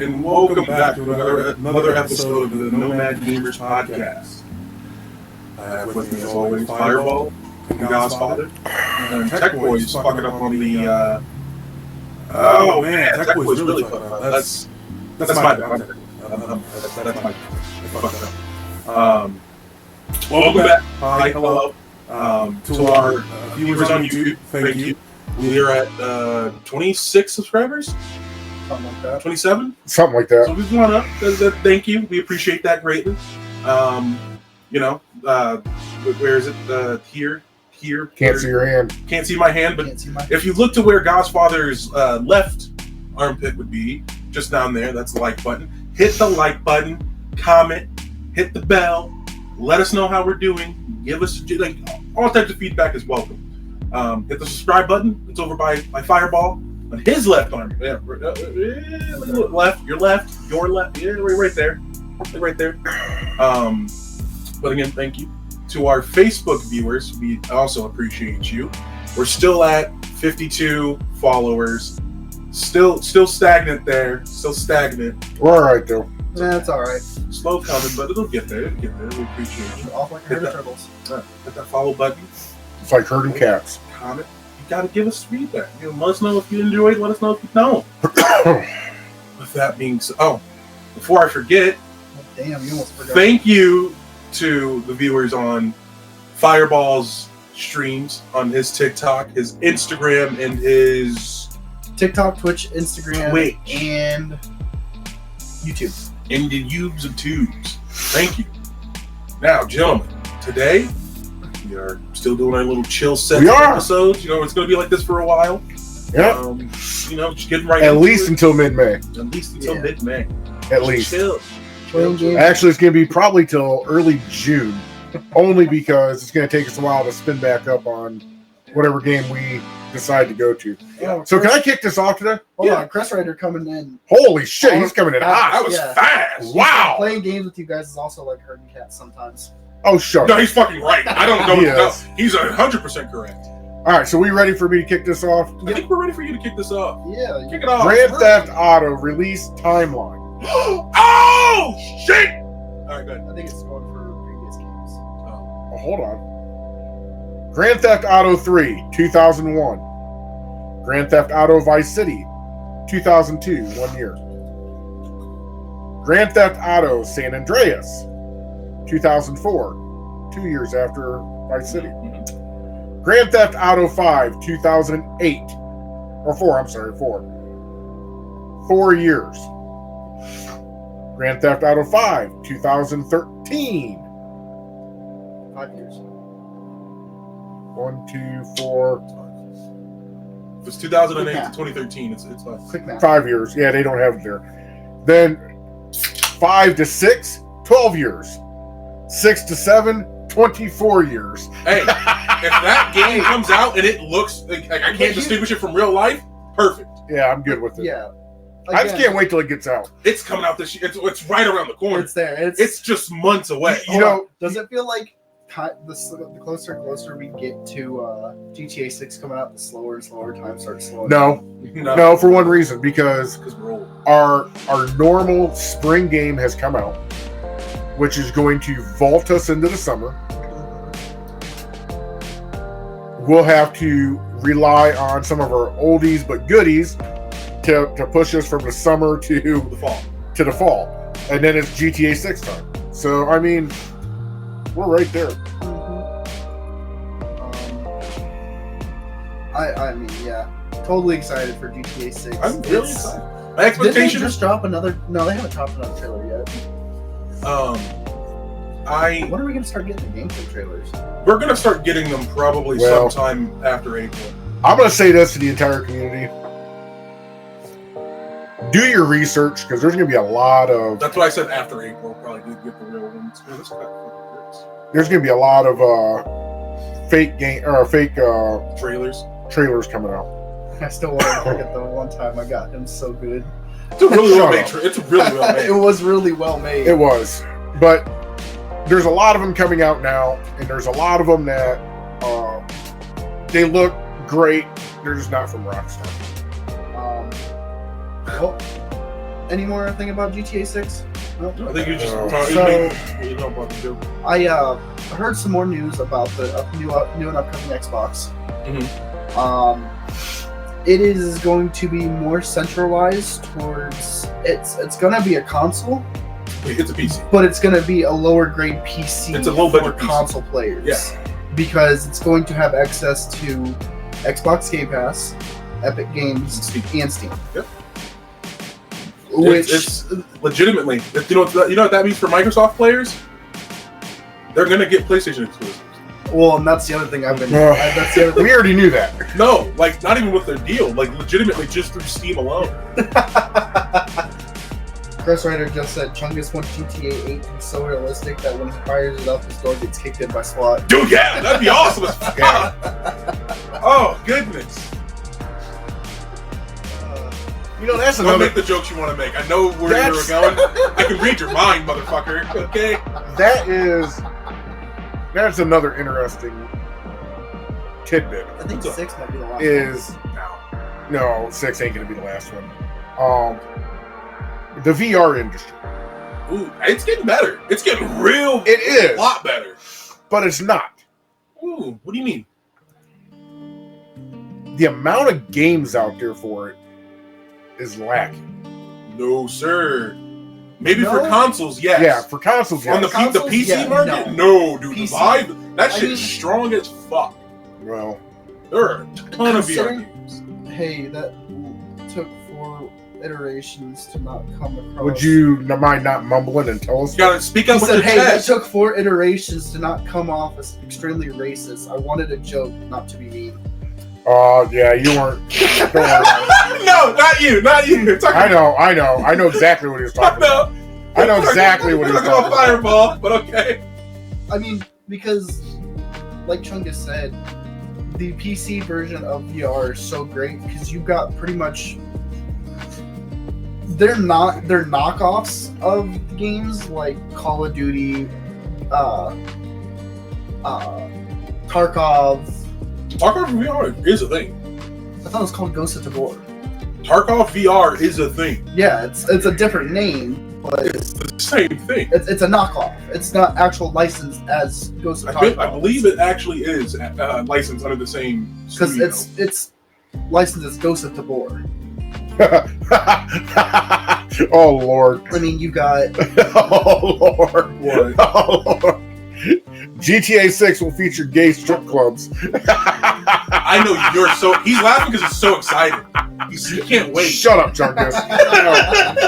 and welcome back to another episode of the Gnomad Gamers podcast. I have with me, as always, Fireball and Godfather. And Tech Boy's fucking up on the. Oh man, Tech Boy's really fucking up. That's my bad. That's my fucking up. Welcome back. Hi, hello. To our viewers on YouTube, thank you. We are at 26 subscribers. Something like that. 27? Something like that. So we've gone up. Thank you. We appreciate that greatly. Where is it? Here. Can't see your hand. Can't see my hand, but if you look to where Godfather's left armpit would be, just down there, that's the like button. Hit the like button, comment, hit the bell, let us know how we're doing. Give us all types of feedback is welcome. Hit the subscribe button. It's over by Fireball. On his left arm, left, your left, yeah, right there. But again, thank you to our Facebook viewers. We also appreciate you. We're still at 52 followers. Still stagnant there. Still stagnant. We're all right though. That's all right. Slow coming, but it'll get there. We appreciate you. Off like a herd of turtles. Hit that follow button. It's like herding cats. Comment. Got to give us feedback. Let us know if you enjoy it. Let us know if you don't. With that being said, before I forget, damn, you almost forgot. Thank you to the viewers on Fireball's streams on his TikTok, his Instagram, and his TikTok, Twitch, Instagram, Twitch, and YouTube. And the Ubes and Tubes. Thank you. Now, gentlemen, today we are still doing our little chill set episodes. It's going to be like this for a while. Yeah. Just getting right At least until mid-May. At least until mid-May. At least. Chill. Actually, it's going to be probably till early June. Only because it's going to take us a while to spin back up on whatever game we decide to go to. Yeah. So can I kick this off today? Hold on, Crest Rider coming in. Holy shit, he's coming in hot. That was fast. Wow. Playing games with you guys is also like herding cats sometimes. Oh, shut up. No, he's fucking right. I don't know. He's 100% correct. All right, so we ready for me to kick this off? I think we're ready for you to kick this off. Yeah. Kick it off. Grand Theft Auto release timeline. Oh, shit! All right, good. I think it's going for previous games. Oh, hold on. Grand Theft Auto 3, 2001. Grand Theft Auto Vice City, 2002, 1 year. Grand Theft Auto San Andreas, 2004, 2 years after Vice City. Grand Theft Auto 5, 2008. Or 4, I'm sorry, 4. 4 years. Grand Theft Auto 5, 2013. 5 years. 1, 2, 4. It's 2008 to 2013. It's 5 years. Yeah, they don't have it there. Then 5 to 6, 12 years. 6 to 7, 24 years. Hey, if that game comes out and it looks like I can't distinguish it from real life, perfect. Yeah, I'm good with it. Yeah. I just can't wait till it gets out. It's coming out this year. It's right around the corner. It's there. It's just months away. Does it feel like the closer and closer we get to GTA 6 coming out, the slower and slower time starts slowing down? No, for one reason, because we're old. Our normal spring game has come out, which is going to vault us into the summer. We'll have to rely on some of our oldies but goodies to push us from the summer to the fall. And then it's GTA 6 time. So, I mean, we're right there. I mean, yeah. Totally excited for GTA 6. I'm really excited. My expectation. Did they just drop another? No, they haven't dropped another trailer yet. When are we going to start getting the gameplay trailers? We're going to start getting them probably sometime after April. I'm going to say this to the entire community. Do your research, because there's going to be a lot of... That's why I said after April, probably did get the real ones. There's going to be a lot of fake trailers coming out. I still want to forget the one time I got him so good. It's a really well made. It's really well made. It was really well made. It was, but there's a lot of them coming out now, and there's a lot of them that they look great. They're just not from Rockstar. any more thing about GTA 6? No? I think you just No. you know about the joke. I heard some more news about the new and upcoming Xbox. It is going to be more centralized towards it's going to be a console, It's a PC. but it's going to be a lower grade PC It's a low for budget PC. console players. Yeah. Because it's going to have access to Xbox Game Pass, Epic Games, and Steam. Yep. Which It's legitimately, you know what that means for Microsoft players? They're gonna get PlayStation exclusives. well, and that's the other thing I've been. Ugh. That's the other thing. We already knew that. No, like not even with their deal. Like legitimately, just through Steam alone. Chris Ryder just said Chungus wants GTA 8 to be so realistic that when he fires it up, his door gets kicked in by SWAT. Dude, yeah, that'd be awesome as fuck. Oh goodness. That's Don't make the jokes you want to make. I know where you're going. I can read your mind, motherfucker. Okay. That's another interesting tidbit. I think 6 might be the last No, 6 ain't gonna be the last one. The VR industry. Ooh, it's getting better. It's getting real. It is. A lot better. But it's not. Ooh, what do you mean? The amount of games out there for it is lacking. No, sir. Maybe No? for consoles, yes. Yeah, for consoles, On the, yes. Consoles, PC yeah, market, no, dude. PC. The Vive, that I shit's mean- strong as fuck. Well, There are a ton of VR Considering- games. Hey, that took 4 iterations to not come across. would you mind not mumbling and tell us? You gotta speak He up with said, your hey, that chest. took 4 iterations to not come off as extremely racist. I wanted a joke, not to be mean. Yeah, you weren't. Don't worry about it. No, not you. I know exactly what he was talking about. I know exactly what he was talking about. Fireball, but okay. I mean, because, like Chungus said, the PC version of VR is so great because you got pretty much. They're knockoffs of the games like Call of Duty, Tarkov. Tarkov VR is a thing. I thought it was called Ghost of Tabor. Tarkov VR is a thing. Yeah, it's a different name, but It's the same thing. it's a knockoff. It's not actual licensed as Ghost of Tarkov. I believe it actually is licensed under the same because studio. it's licensed as Ghost of Tabor. Oh Lord! I mean, you got Oh Lord! What? Oh Lord! GTA 6 will feature gay strip clubs. I know you're so. He's laughing because he's so excited. He can't wait. Shut up, Chungus.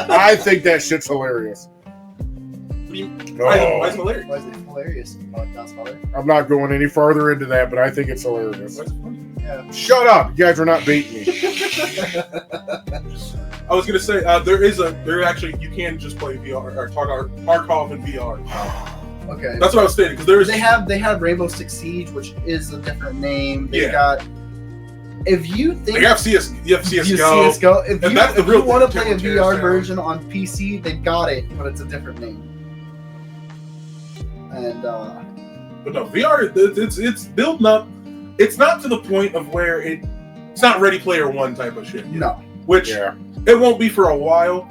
I think that shit's hilarious. What do you, No. why is it hilarious? why is it hilarious? Podcast father. I'm not going any farther into that, but I think it's hilarious. Why is it funny? Yeah. Shut up! You guys are not baiting me. I was gonna say there actually you can just play VR or Tarkov in VR. Okay. That's what I was stating because there is They have Rainbow Six Siege, which is a different name. They Yeah. got. If you think they have CS:GO. CS:GO, if And you, that's the if real you want to play a difference VR here. version on PC, they got it, but it's a different name. And But no, VR it's building up. It's not to the point of where it's not Ready Player One type of shit. no, Which Yeah. it won't be for a while,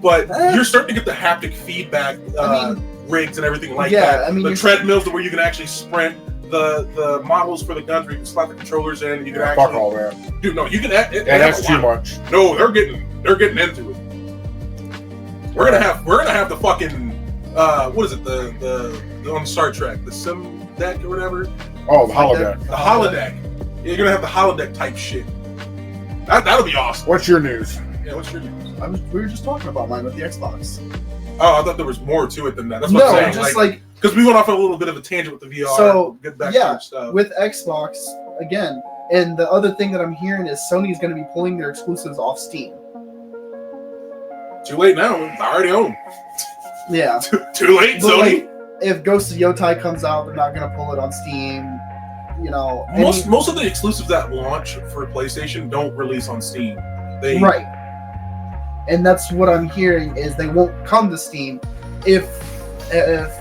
but Eh. you're starting to get the haptic feedback I mean, rigs and everything like yeah, that. I mean, the you're- treadmills where you can actually sprint. The models for the guns where you can slap the controllers in. And you can Yeah, actually fuck all that. dude. No, you can. And that's too much. No, they're getting into it. We're gonna have the fucking what is it the on Star Trek the sim deck or whatever Oh, the holodeck. the holodeck. You're gonna have the holodeck type shit. That'll be awesome. What's your news? Yeah, what's your news? we were just talking about mine with the Xbox. Oh, I thought there was more to it than that. That's what No, I'm saying. just like because we went off on a little bit of a tangent with the VR. So, get back yeah, to your stuff. with Xbox again. And the other thing that I'm hearing is Sony's going to be pulling their exclusives off Steam. Too late now. I already own. Yeah. Too late, But, Sony. like, if Ghost of Yotai comes out, they're not going to pull it on Steam. You know, Most of the exclusives that launch for PlayStation don't release on Steam. They right. And that's what I'm hearing is they won't come to Steam if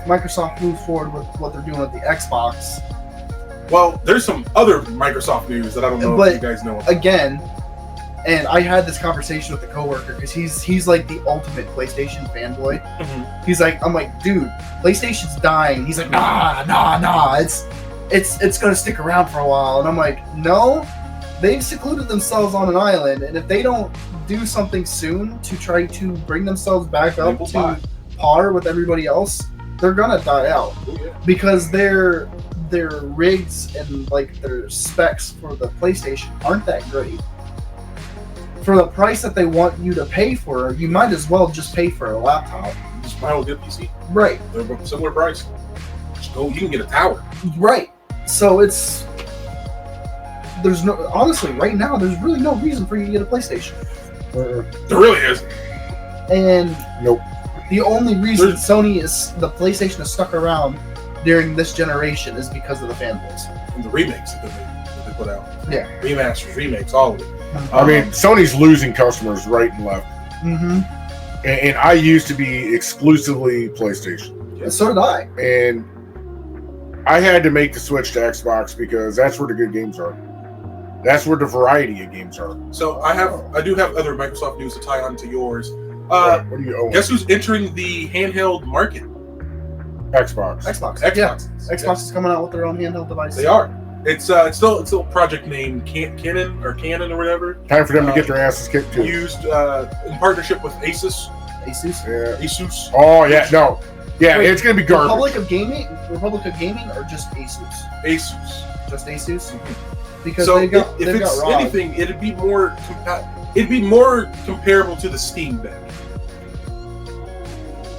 Microsoft moves forward with what they're doing with the Xbox. Well, there's some other Microsoft news that I don't know But if you guys know. Again, And I had this conversation with a coworker because he's like the ultimate PlayStation fanboy. Mhm. He's like, I'm like, dude, PlayStation's dying. He's like, nah, it's gonna stick around for a while. And I'm like, no, they've secluded themselves on an island, and if they don't do something soon to try to bring themselves back up to par with everybody else, they're gonna die out. Oh, yeah. Because their rigs and like their specs for the PlayStation aren't that great. For the price that they want you to pay for, you might as well just pay for a laptop. Just buy a good PC. Right. They're both similar price. Just go. You can get a tower. Right. So there's no, honestly, right now, there's really no reason for you to get a PlayStation. There really is. And Nope. the only reason the PlayStation is stuck around during this generation is because of the fanboys. And the remakes that they put out. Yeah. Remasters, remakes, all of it. I mean, Sony's losing customers right and left. Mm-hmm. And I used to be exclusively PlayStation. So did I. And I had to make the switch to Xbox because that's where the good games are. That's where the variety of games are. So I do have other Microsoft news to tie on to yours. What do you own? Guess who's entering the handheld market? Xbox. Xbox. Xbox. Yeah. Xbox is coming out with their own handheld device. They are. It's still project name Canon or whatever. Time for them to get their asses kicked too. Used in partnership with Asus. Asus. Asus. Oh yeah, no, yeah, Wait, it's gonna be garbage. Republic of Gaming, or just Asus? Asus. Just Asus. Because So they've got if they've it's got ROG. anything, it'd be more comparable to the Steam Deck.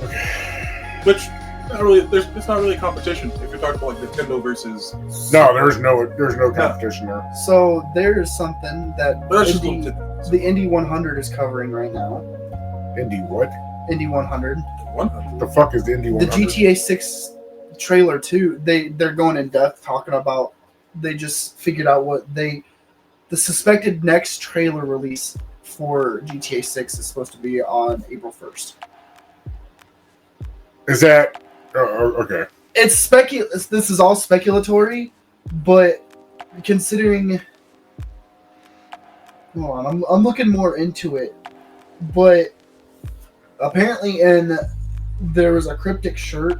Okay. Which not really, it's not really competition if you're talking about like Nintendo versus. No, there's no competition there. So there's something that But that's just the Indy 100 is covering right now. Indy what? Indy 100. 100. The fuck is the Indy 100? The GTA 6 trailer too. They're going in depth talking about. They just figured out the suspected next trailer release for GTA 6 is supposed to be on April 1st. Is that okay? It's this is all speculatory, but considering, hold on, I'm looking more into it, but apparently there was a cryptic shirt.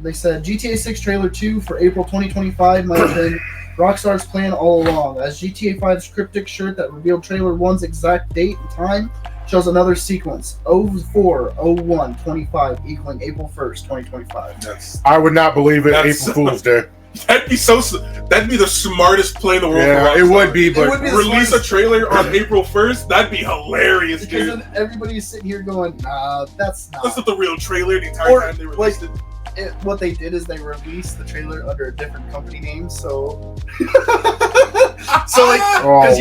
They said GTA 6 trailer 2 for April 2025 might have been Rockstar's plan all along, as GTA 5's cryptic shirt that revealed trailer 1's exact date and time shows another sequence 04/01/25 equaling April 1st, 2025. I would not believe it. That's- April Fool's Day. That'd be the smartest play in the world. Yeah, for it Rockstar. would be, but It would be the Release a smartest- trailer on April 1st. That'd be hilarious, Because dude. then everybody's sitting here going, nah, that's not. That's not the real trailer. The entire Or, time they released it. What they did is they released the trailer under a different company name, so like, Oh, because like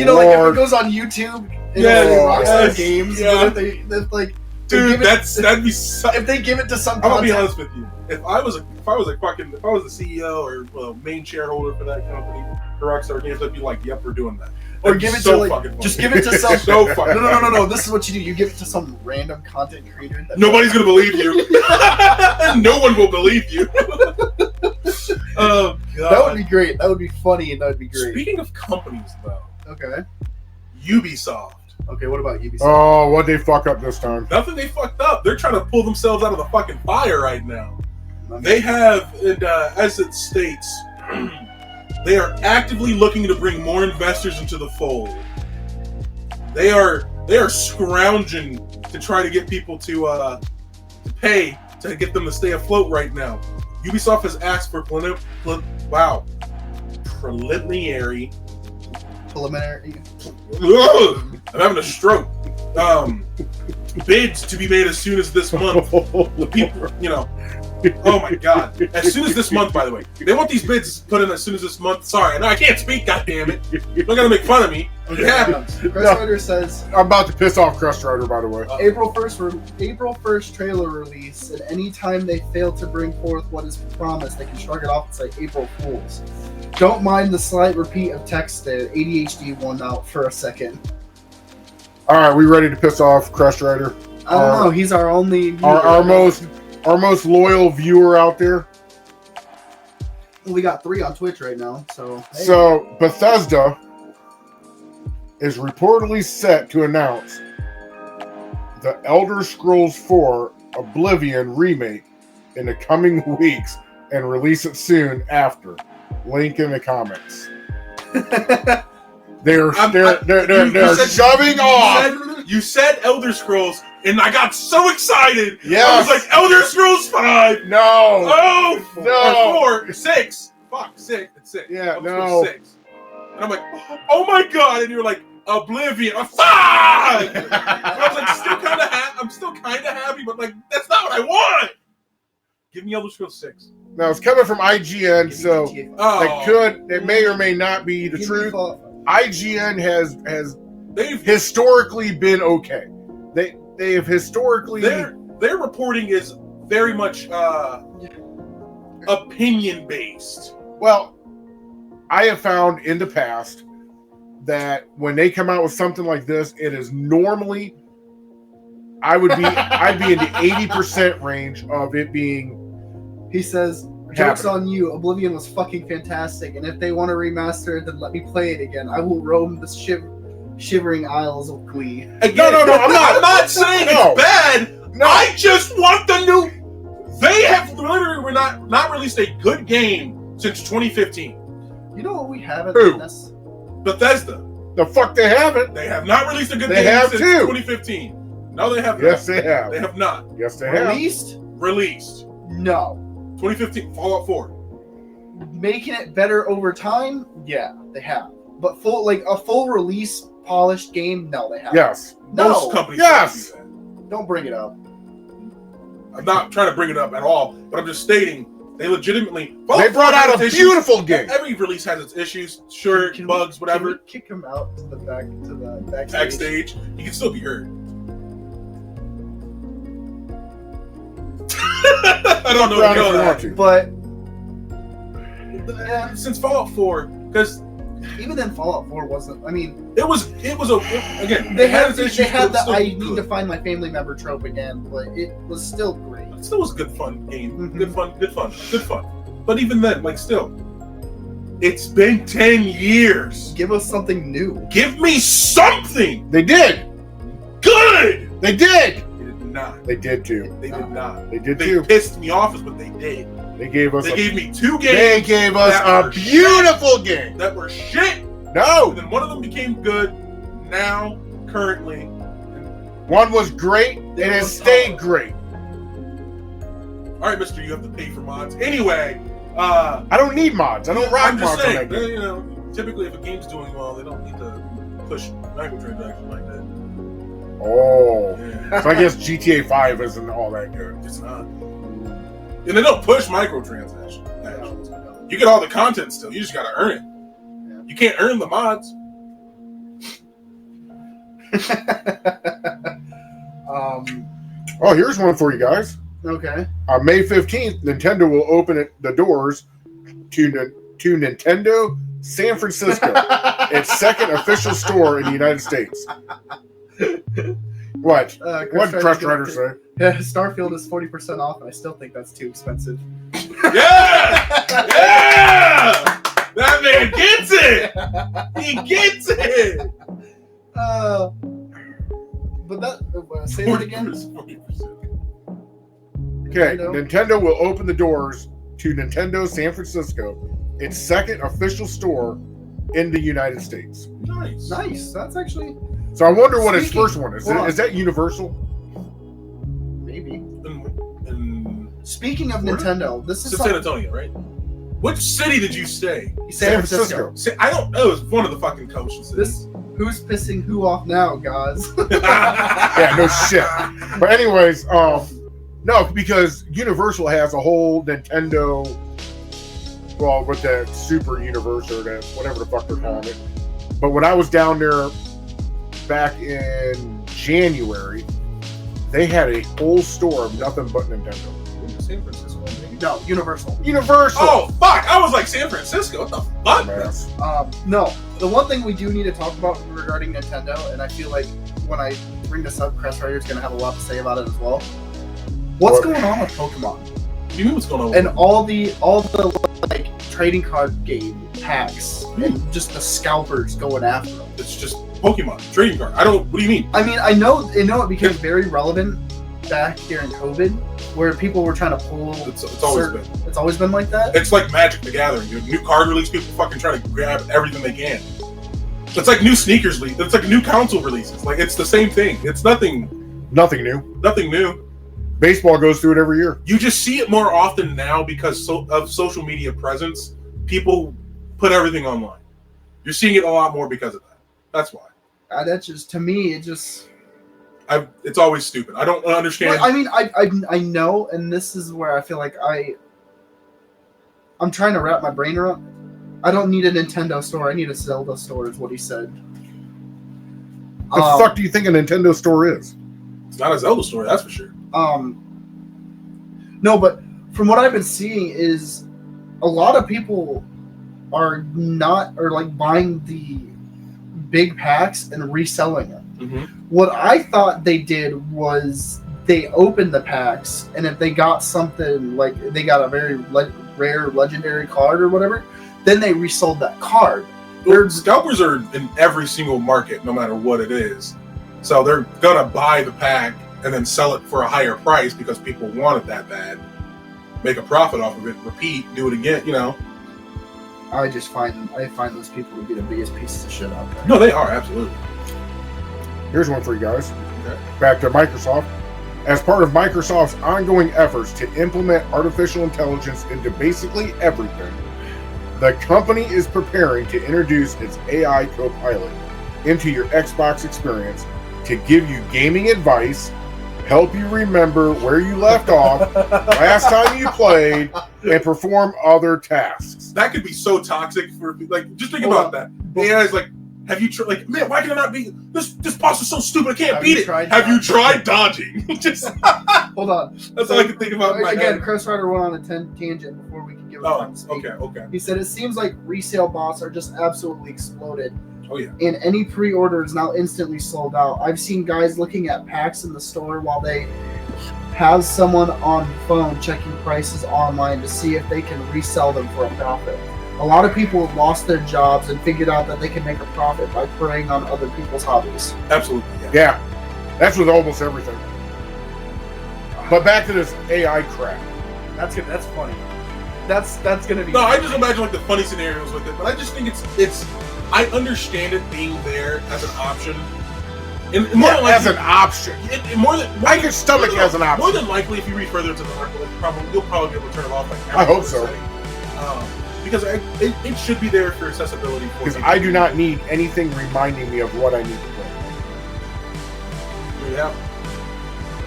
if it Lord. goes on YouTube, Yeah, it'll be Rockstar yes, Games. yeah. But if like Dude, give it- that'd be. So, if they give it to some I'm gonna be content, honest with you. If I was the CEO or main shareholder for that company, for Rockstar Games, I'd be like, "Yep, we're doing that." or That'd give be it so to like, fucking funny. just give it to some. So fucking No. This is what you do. You give it to some random content creator. Nobody's gonna believe you. No one will believe you. Oh god. That would be great. That would be funny, and that would be great. Speaking of companies, though, Okay. Ubisoft. Okay. What about Ubisoft? Oh, what'd they fuck up this time? Nothing they fucked up. They're trying to pull themselves out of the fucking fire right now. They have, and as it states, they are actively looking to bring more investors into the fold. They are scrounging to try to get people to pay to get them to stay afloat right now. Ubisoft has asked for preliminary. Ugh, I'm having a stroke. Bids to be made as soon as this month. The people, oh my god. As soon as this month, by the way. They want these bids put in as soon as this month. Sorry, no, I can't speak, goddammit. You're not gonna make fun of me. It happens. Crest says I'm about to piss off Crust Rider, by the way. April 1st trailer release, and anytime they fail to bring forth what is promised, they can shrug it off and say April Fools. Don't mind the slight repeat of text there. ADHD won out for a second. All right, we ready to piss off Crust Rider? I don't know. He's our only viewer. Our most loyal viewer out there. We got 3 on Twitch right now, so. Hey. So Bethesda is reportedly set to announce the Elder Scrolls 4 Oblivion remake in the coming weeks and release it soon after. Link in the comments. They're shoving off. You said Elder Scrolls, and I got so excited. Yes. I was like, Elder Scrolls 5. No. Oh, No. 4, 6. Fuck, 6. It's 6. Yeah, Elder no. Scrolls 6. And I'm like, oh my god! And you're like, Oblivion. I'm fuck. I was like, still kind of happy. I'm still kind of happy, but like, that's not what I want. Give me Elder Scrolls 6. Now it's coming from IGN, so Oh, it may or may not be the truth. IGN has they've historically been okay. They have historically their reporting is very much opinion based. well. I have found in the past that when they come out with something like this, it is normally I'd be in the 80% range of it being. He says, "Jokes on you. Oblivion was fucking fantastic, and if they want to remaster it, then let me play it again. I will roam the shivering isles of Glee." Again, No, I'm not saying No. it's bad. No. I just want the new. They have literally not released a good game since 2015. You know what we have at Who? this? Bethesda. The fuck they haven't. They have not released a good They game have since too. 2015. No, they have Yes, not. they have. They have not Yes, they have. Released? No. 2015 Fallout 4. Making it better over time? Yeah, they have. But a full release polished game? No, they haven't. Yes. No. Most companies Yes. don't do that. Don't bring it up. I'm not trying to bring it up at all, but I'm just stating they legitimately. They brought out a has its beautiful issues. game. Every release has its issues, sure, Can bugs, we whatever. kick him out to the backstage? Backstage, he can still be heard. I don't know. Around You if know you want that. to. But yeah, Since Fallout 4, because even then, Fallout 4 wasn't. I mean, it was again. they had its issues, the but it was still I need good. to find my family member trope again, but it was still great. It still was a good fun game. Mhm. Good fun. But even then, like still, it's been 10 years. Give us something new. Give me something They did. good. They did. They did not. They did too. They did not. They did They too. pissed me off, is what they did. They gave us. They gave me 2 They games gave us that a were beautiful game. that were shit. No, And then one of them became good. Now, currently, one was great and it stayed great. all right, Mister, you have to pay for mods anyway. I don't need mods. I don't rock I'm just mods on saying, that game. you know, typically if a game's doing well, they don't need to push microtransactions like that. Oh, Yeah, so I guess GTA 5 isn't all that good. it's not. And they don't push microtransactions. You get all the content still. You just gotta earn it. You can't earn the mods. Oh, here's one for you guys. Okay. On May 15th, Nintendo will open the doors to Nintendo San Francisco, its second official store in the United States. What? What did Trust Rider say? Yeah, Starfield is 40% off, and I still think that's too expensive. Yeah! Yeah! That man gets it! He gets it! But that say that again. 40%. Okay, Nintendo will open the doors to Nintendo San Francisco, its second official store in the United States. Nice. Nice. That's actually So I wonder what its Speaking- first one is. Is that Universal? maybe. In Speaking of Florida? Nintendo, this is San Antonio, right? Which city did you say? San Francisco. I don't know. It's one of the fucking coastal cities. Who's pissing who off now, guys? Yeah, no shit. But anyways, no, because Universal has a whole Nintendo, well, with that Super Universe or that whatever the fuck they're calling it. But when I was down there back in January, they had a whole store of nothing but Nintendo. San Francisco, maybe? No, Universal. Universal. Oh fuck! I was like San Francisco. What the fuck? Dumbass. No, the one thing we do need to talk about regarding Nintendo, and I feel like when I bring this up, Crest Rider's going to have a lot to say about it as well. What's going on with Pokemon? What do you mean what's going on? And all the like trading card game packs and just the scalpers going after them. It's just Pokemon trading card. What do you mean? I mean, I know it became very relevant back during COVID, where people were trying to pull. It's always been. It's always been like that. It's like Magic the Gathering, dude. New card release, people fucking try to grab everything they can. It's like new sneakers release. It's like new console releases. Like it's the same thing. It's nothing Nothing new. Baseball goes through it every year. You just see it more often now because of social media presence. People put everything online. You're seeing it a lot more because of that. That's why. That's just, to me, it's always stupid. I don't understand. I mean, I know, and this is where I feel like I'm trying to wrap my brain around. I don't need a Nintendo store. I need a Zelda store, is what he said. The fuck do you think a Nintendo store is? It's not a Zelda store, that's for sure. No, but from what I've been seeing is a lot of people are like buying the big packs and reselling them. Mm-hmm. What I thought they did was they opened the packs, and if they got something, like they got a very rare legendary card or whatever, then they resold that card. Scalpers are in every single market, no matter what it is. So they're gonna buy the pack and then sell it for a higher price because people want it that bad. Make a profit off of it, repeat, do it again, you know. I find those people to be the biggest pieces of shit out there. No, they are, absolutely. Here's one for you guys. Okay. Back to Microsoft. As part of Microsoft's ongoing efforts to implement artificial intelligence into basically everything, the company is preparing to introduce its AI co-pilot into your Xbox experience to give you gaming advice, help you remember where you left off last time you played, and perform other tasks. That could be so toxic for, like, just think about that. The AI is like, have you tried, like, man, why can I not be, this boss is so stupid, I can't beat it. Have you tried dodging? Just hold on. That's all I can think about in my again, head. Chris Ryder went on a tangent before we could give him time to speak. Okay. He said, it seems like resale bots are just absolutely exploded. Oh, yeah. And any pre-order is now instantly sold out. I've seen guys looking at packs in the store while they have someone on the phone checking prices online to see if they can resell them for a profit. A lot of people have lost their jobs and figured out that they can make a profit by preying on other people's hobbies. Absolutely, Yeah, that's with almost everything. But back to this AI crap. That's funny. That's gonna be. No, I just imagine like the funny scenarios with it, but I just think it's. I understand it being there as an option. And more than likely, as an option. I can stomach as an option. More than likely, if you read further into the article, you'll probably be able to turn it off. Like I hope so. Because it should be there for accessibility. Because I do not need anything reminding me of what I need to play.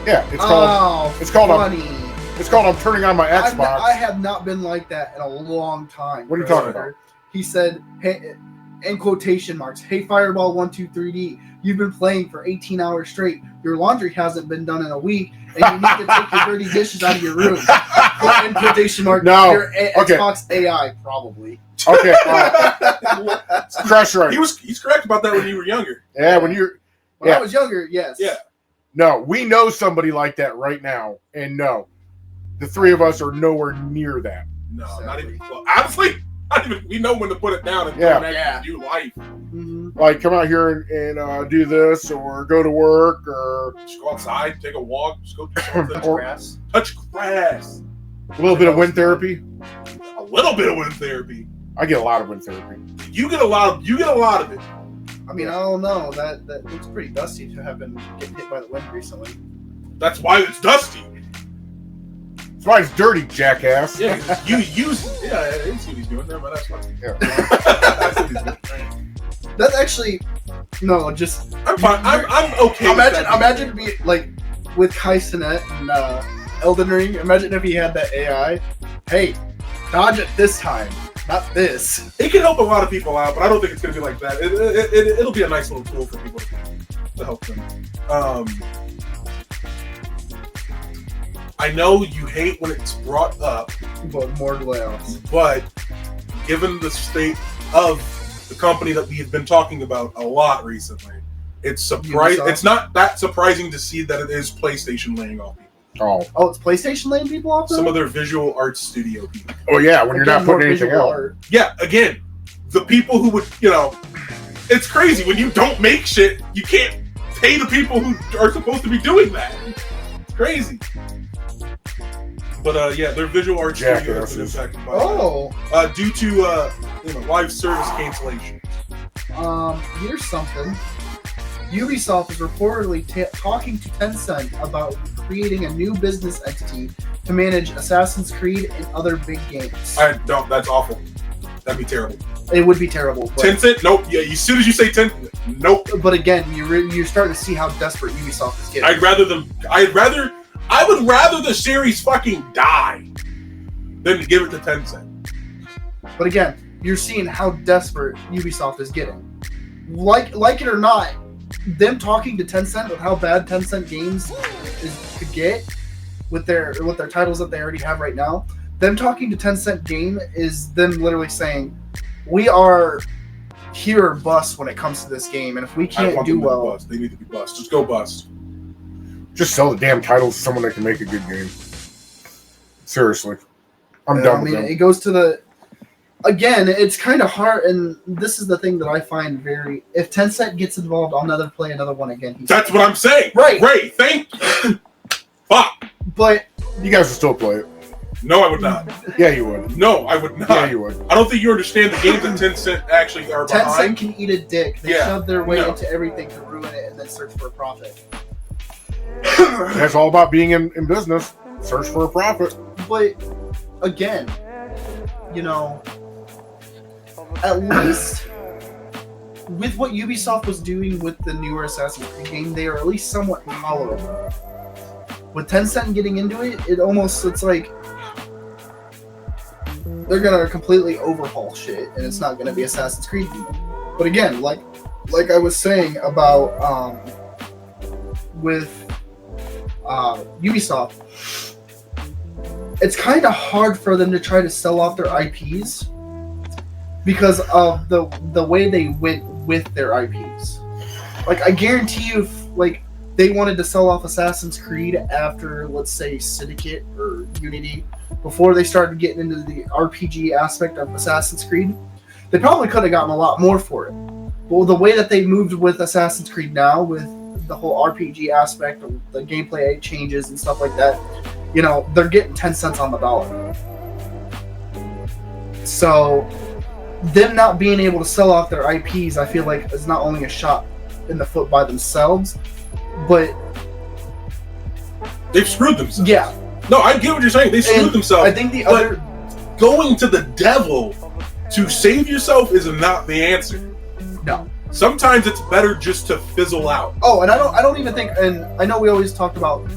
Yeah, it's called. It's called. Funny. It's called. I'm turning on my Xbox. I have not been like that in a long time. What are you talking about? He said, "Hey," in quotation marks, "Hey, Fireball 123D, you've been playing for 18 hours straight. Your laundry hasn't been done in a week, and you need to take your dirty dishes out of your room." In quotation marks, no. Your Xbox AI, probably. Okay. Crush right. He's correct about that when you were younger. Yeah, when you're. When I was younger, yes. Yeah. No, we know somebody like that right now, and no, the three of us are nowhere near that. No, Sadly. not even close. Honestly, we know when to put it down and do life. Mm-hmm. Like, come out here and do this, or go to work, or just go outside, take a walk, just go do something. Touch grass. A little bit of wind therapy. A little bit of wind therapy. I get a lot of wind therapy. You get a lot of it. I mean, I don't know. That looks pretty dusty to have been getting hit by the wind recently. That's why it's dusty. That's why it's dirty, jackass. Yeah, you use. Yeah, I didn't see what he's doing there, but that's fine. Yeah. That's what he's doing. That's actually just. I'm fine. I'm okay. Imagine to be like with Kai Cenat and Elden Ring. Imagine if he had that AI. Hey, dodge it this time, not this. It can help a lot of people out, but I don't think it's going to be like that. It'll be a nice little tool for people to help them. I know you hate when it's brought up, But more layoffs. but given the state of the company that we have been talking about a lot recently, it's not that surprising to see that it is PlayStation laying off people. Oh, It's PlayStation laying people off? Some of their visual arts studio people. yeah, when you're not putting anything out. Yeah, again, the people who would, It's crazy. When you don't make shit, you can't pay the people who are supposed to be doing that. It's crazy. But yeah, their visual art studio has been impacted by due to live service cancellation. Here's something. Ubisoft is reportedly talking to Tencent about creating a new business entity to manage Assassin's Creed and other big games. That's awful. That'd be terrible. It would be terrible. But, Tencent? Nope. Yeah, as soon as you say Tencent, nope. But again, you're starting to see how desperate Ubisoft is getting. I would rather the series fucking die than to give it to Tencent. But again, you're seeing how desperate Ubisoft is getting. Like it or not, them talking to Tencent with how bad Tencent games could get with their titles that they already have right now. Them talking to Tencent game is them literally saying, "We are here or bust when it comes to this game, and if we can't do well, bust. They need to be bust. Just go bust. Just sell the damn titles to someone that can make a good game." Seriously, I'm done with them. It goes to the. Again, it's kind of hard, and this is the thing that I find very. If Tencent gets involved, I'll never play another one again. That's what I'm saying. Right. Thank you. Fuck. But you guys will still play it. No, I would not. Yeah, you would. No, I would not. Yeah, you would. I don't think you understand the games that Tencent actually are behind. Tencent can eat a dick. They shove their way into everything to ruin it and then search for a profit. That's all about being in business. Search for a profit. But again, at least with what Ubisoft was doing with the newer Assassin's Creed game, they are at least somewhat tolerable. With Tencent getting into it, it's like they're gonna completely overhaul shit, and it's not gonna be Assassin's Creed. But again, like I was saying about with Ubisoft, it's kind of hard for them to try to sell off their IPs because of the way they went with their IPs. Like, I guarantee you, if they wanted to sell off Assassin's Creed after, let's say, Syndicate or Unity, before they started getting into the RPG aspect of Assassin's Creed, they probably could have gotten a lot more for it. But the way that they moved with Assassin's Creed now, with the whole RPG aspect of the gameplay changes and stuff like that, they're getting 10 cents on the dollar. So, them not being able to sell off their IPs, I feel like, is not only a shot in the foot by themselves, but they've screwed themselves. Yeah. No, I get what you're saying. They screwed themselves. I think going to the devil to save yourself is not the answer. No. Sometimes it's better just to fizzle out. Oh, and I don't even think, and I know we always talked about,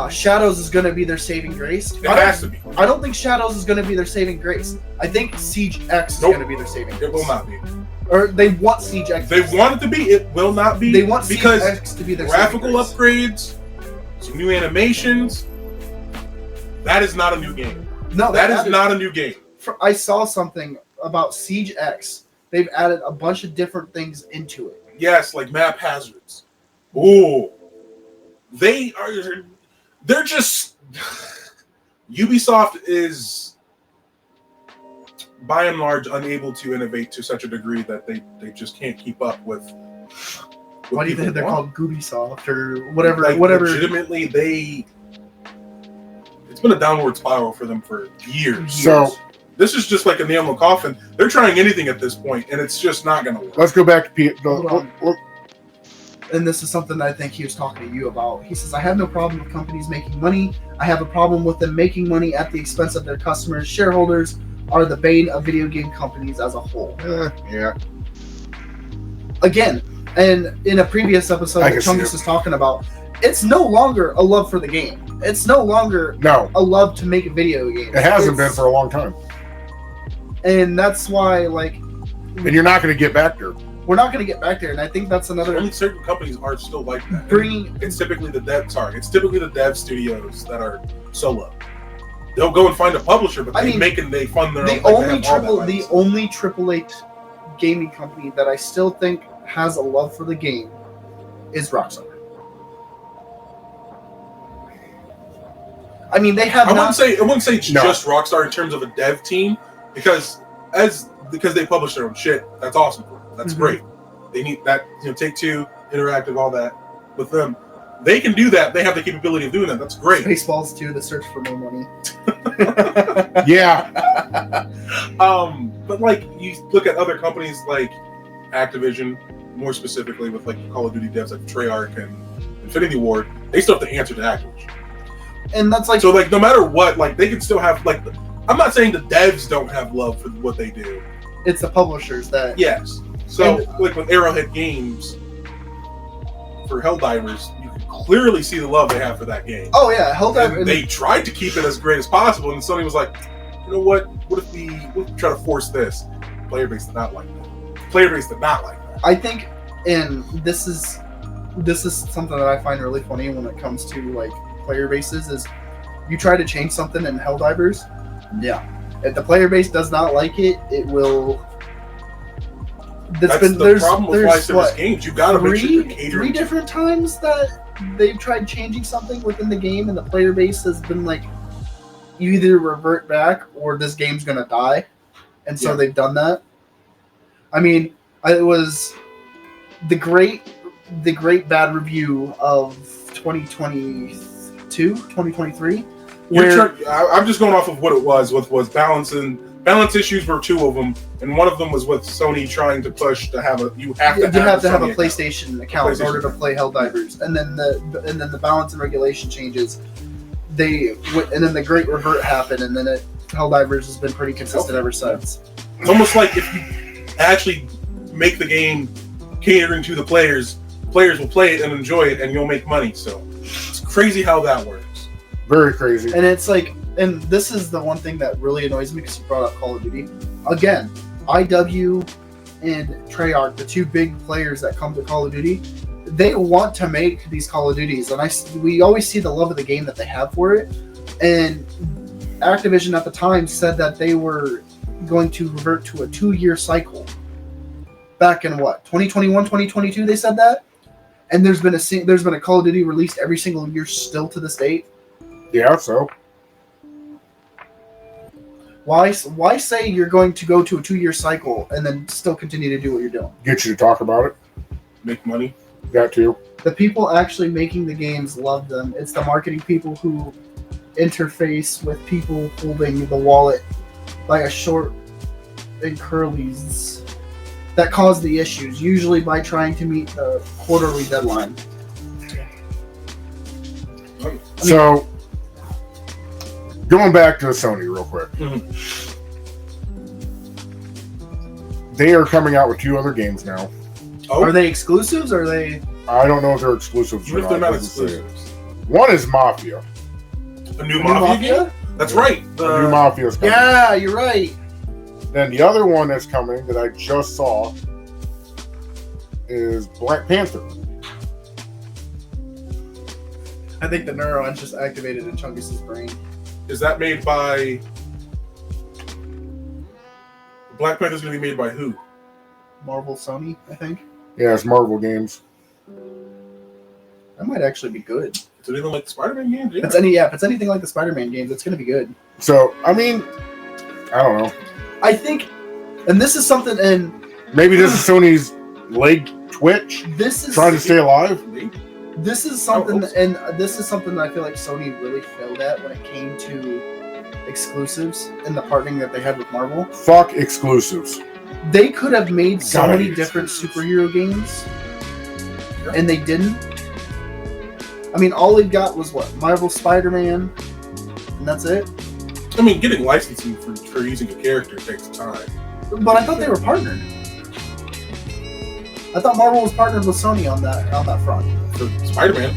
Shadows is going to be their saving grace. It has to be. I don't think Shadows is going to be their saving grace. I think Siege X is going to be their saving grace. It will not be. Or they want Siege X. They want it to be. It will not be. They want Siege because X to be their graphical saving grace. upgrades, some new animations. That is not a new game. No, that is not a new game. I saw something about Siege X. They've added a bunch of different things into it. Yes, like map hazards. Ooh. They're just... Ubisoft is, by and large, unable to innovate to such a degree that they just can't keep up with why do you think they're called Goobysoft or whatever? Legitimately, it's been a downward spiral for them for years. So... this is just like a nail in the coffin. They're trying anything at this point, and it's just not going to work. Let's go back to Pete. And this is something that I think he was talking to you about. He says, I have no problem with companies making money. I have a problem with them making money at the expense of their customers. Shareholders are the bane of video game companies as a whole. Yeah. Again, and in a previous episode that Chungus was talking about, it's no longer a love for the game. It's no longer a love to make a video game. It hasn't been for a long time. And that's why, and you're not going to get back there. We're not going to get back there, and I think that's another. Only certain companies are still like that. It's typically the dev studios that are solo. They'll go and find a publisher, but they fund their own. The only AAA gaming company that I still think has a love for the game is Rockstar. I mean, they have. I wouldn't say it's just Rockstar in terms of a dev team, because they publish their own shit. That's awesome for them. That's great. They need that, Take-Two, Interactive, all that. With them, they can do that. They have the capability of doing that. That's great. Spaceballs too, the search for more money. Yeah. But like you look at other companies like Activision, more specifically with like Call of Duty devs like Treyarch and Infinity Ward, they still have to answer to Activision. And that's like So like no matter what, like they can still have like I'm not saying the devs don't have love for what they do. it's the publishers that Yes. So like with Arrowhead Games for Helldivers, you can clearly see the love they have for that game. Oh yeah, Helldiver. And they tried to keep it as great as possible, and Sony was like, you know what? What if we try to force this? Player base did not like that. I think, and this is something that I find really funny when it comes to like player bases is you try to change something in Helldivers. Yeah. If the player base does not like it, it will. That's the problem with live service games. You got to make sure you're catering. 3 different times that they've tried changing something within the game, and the player base has been like, you either revert back or this game's gonna die, and so they've done that. I mean, it was the great bad review of 2023. I'm just going off of what it was balance issues were 2 of them, and one of them was with Sony trying to push to have a PlayStation account in order to play Helldivers, and then the balance and regulation changes. And then the great revert happened, and then Helldivers has been pretty consistent ever since. It's almost like if you actually make the game catering to the players will play it and enjoy it, and you'll make money. So it's crazy how that works. Very crazy. And it's like, and this is the one thing that really annoys me because you brought up Call of Duty. Again, IW and Treyarch, the 2 big players that come to Call of Duty, they want to make these Call of Duties, and we always see the love of the game that they have for it. And Activision at the time said that they were going to revert to a 2-year cycle. Back in 2021, 2022, they said that. And there's been a Call of Duty released every single year still to this date. Yeah, so why say you're going to go to a 2-year cycle and then still continue to do what you're doing? Get you to talk about it. Make money. That too. The people actually making the games love them. It's the marketing people who interface with people holding the wallet by a short and curlies that cause the issues, usually by trying to meet the quarterly deadline. So, going back to Sony real quick. Mm-hmm. They are coming out with 2 other games now. Oh. Are they exclusives, or are they... I don't know if they're exclusives or What if they're not doesn't say it. exclusives? One is Mafia. A new Mafia game? That's right. The new Mafia is coming. Yeah, you're right. Then the other one that's coming that I just saw is Black Panther. I think the neurons just activated in Chungus' brain. Is that made by... Black Panther's going to be made by who? Marvel, Sony, I think. Yeah, it's Marvel Games. That might actually be good. Is it anything like the Spider-Man games? Yeah. If it's anything like the Spider-Man games, it's going to be good. So, I mean, I don't know. I think, and this is something, and Maybe this is Sony's leg twitch, this is trying to stay alive. This is something, and this is something that I feel like Sony really failed at when it came to exclusives and the partnering that they had with Marvel. Fuck exclusives. They could have made so God, I many hate different superhero games, and they didn't. I mean, all they got was what? Marvel Spider-Man, and that's it. I mean, getting licensing for using a character takes time. But I thought they were partnered. I thought Marvel was partnered with Sony on that front. For Spider-Man.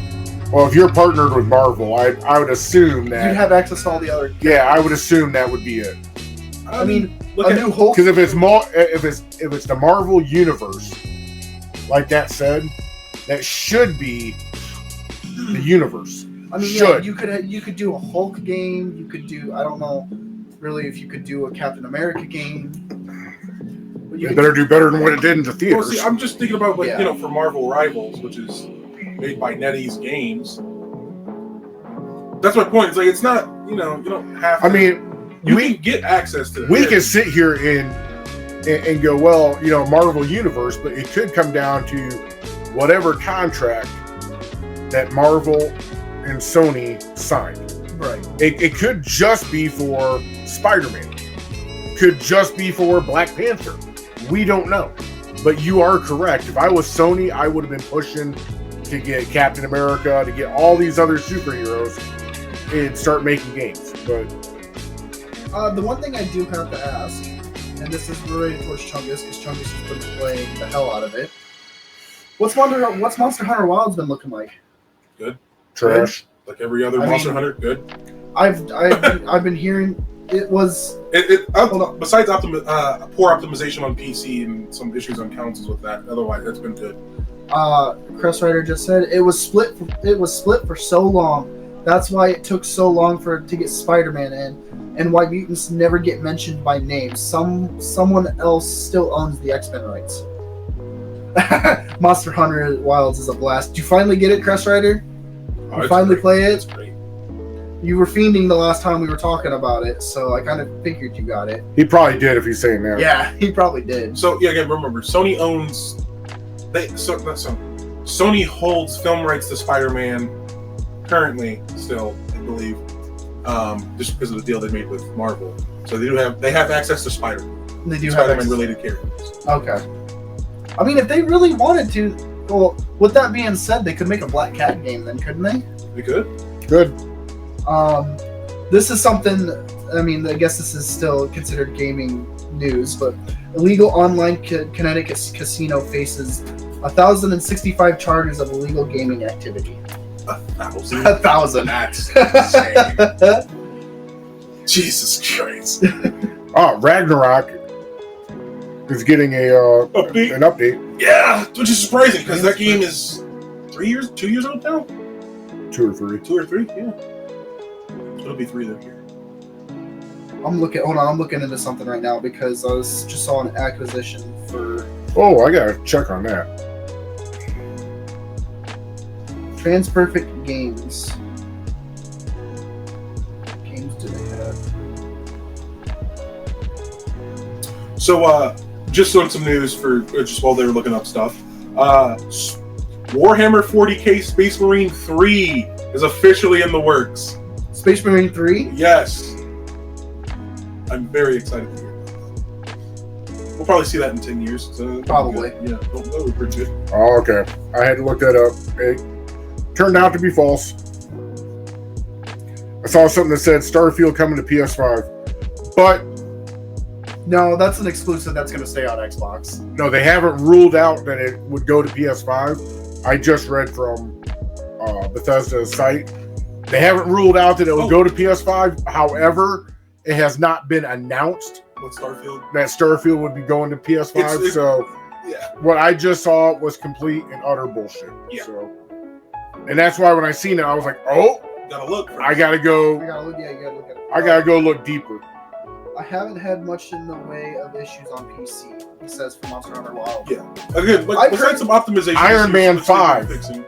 Well, if you're partnered with Marvel, I would assume that You'd have access to all the other. Yeah, I would assume that would be it. I mean, look a at new Hulk. Because if it's the Marvel universe, like that said, that should be the universe. I mean, yeah, you could do a Hulk game. You could do, I don't know, really, if you could do a Captain America game. But It better do better than what it did in the Well, theaters. see, I'm just thinking about Yeah. for Marvel Rivals, which is made by NetEase Games. That's my point. It's like it's not you don't have. To, I mean, you we can get access to. we can sit here and and go, well, Marvel Universe, but it could come down to whatever contract that Marvel and Sony signed. Right. It could just be for Spider-Man. Could just be for Black Panther. We don't know. But you are correct. If I was Sony, I would have been pushing to get Captain America, to get all these other superheroes, and start making games. But the one thing I do have to ask, and this is related towards Chungus, because Chungus has been playing the hell out of it. What's Monster Hunter Wild's been looking like? Good. trash. Like every other Monster Hunter, good. I've been hearing it was. Besides poor optimization on PC and some issues on consoles with that, otherwise that's been good. Crest Rider just said it was split. It was split for so long. That's why it took so long to get Spider-Man in, and why mutants never get mentioned by name. Someone else still owns the X-Men rights. Monster Hunter Wilds is a blast. Did you finally get it, Crest Rider? You finally play it? It's great. You were fiending the last time we were talking about it, so I kind of figured you got it. He probably did if he's saying that. Yeah, he probably did. So yeah, again, remember, Sony owns. Sony holds film rights to Spider-Man currently, still, I believe, just because of the deal they made with Marvel. So they have access to Spider-Man. They do Spider-Man have related characters. Okay. I mean, if they really wanted to, well, with that being said, they could make a Black Cat game then, couldn't they? They could. Good. This is something, I mean, I guess this is still considered gaming news, but illegal online Connecticut casino faces 1,065 charges of illegal gaming activity. 1,000? 1,000. That's insane. Jesus Christ. Ragnarok is getting an update. Yeah, which is surprising because that game is 2 years old now? 2 or 3. 2 or 3, yeah. It'll be 3 this year. I'm looking into something right now because I just saw an acquisition for... Oh, I gotta check on that. Transperfect Games. What games do they have? So, just on some news for just while they were looking up stuff. Warhammer 40k Space Marine 3 is officially in the works. Space Marine 3? Yes. I'm very excited to hear that. We'll probably see that in 10 years. So Probably. Yeah, that would be pretty good. Oh, okay. I had to look that up. It turned out to be false. I saw something that said Starfield coming to PS5. But No, that's an exclusive that's going to stay on Xbox. no, they haven't ruled out that it would go to PS5. I just read from Bethesda's site. They haven't ruled out that it will go to PS5. However, it has not been announced What, Starfield? that Starfield would be going to PS5. So Yeah. what I just saw was complete and utter bullshit. Yeah. So, and that's why when I seen it, I was like, oh, Gotta look. I gotta go. You gotta look at it. I gotta go look deeper. I haven't had much in the way of issues on PC, he says, for Monster Hunter Wild. Yeah. Again, like, I've besides heard some optimization. Iron Man issues, some 5. fixing.